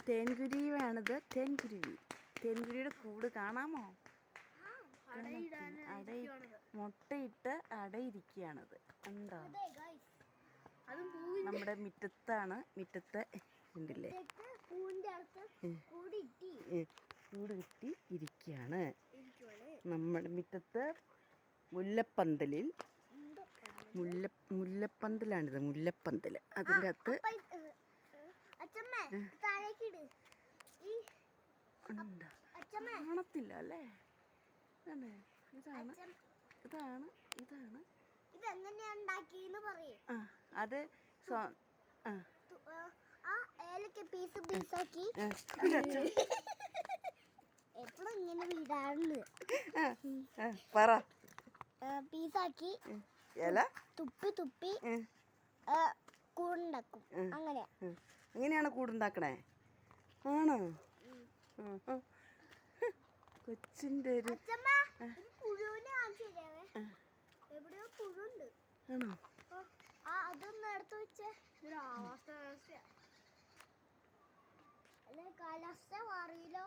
തേൻകുരുവിയാണിത്. തേൻകുരുവിയുടെ കൂട് കാണാമോ? മുട്ടയിട്ട് അടയിരിക്കുകയാണത്. എന്താ നമ്മുടെ മുറ്റത്താണ്. മുറ്റത്ത് ഉണ്ടല്ലേ കൂട് കിട്ടി ഇരിക്കുകയാണ്. നമ്മുടെ മുറ്റത്ത് മുല്ലപ്പന്തലിൽ മുല്ലപ്പന്തലാണിത്. മുല്ലപ്പന്തൽ അതിൻ്റെ അകത്ത് കാണത്തില്ല അല്ലേ? ഇതാണ് അത് എപ്പോഴും ഇങ്ങനെ വീടാറുണ്ട്. പറ. പീസാക്കി ഇല തുപ്പി തുപ്പി കൂടുണ്ടാക്കും. അങ്ങനെയാണ് കൂടുണ്ടാക്കണേ? ആണോ? കൊച്ചിൻ്റെ ഒരു എവിടെയോ പുഴുണ്ട്. ആണോ? അതൊന്ന് എടുത്ത് വെച്ചേ. കാലാവസ്ഥ മാറിയില്ലോ.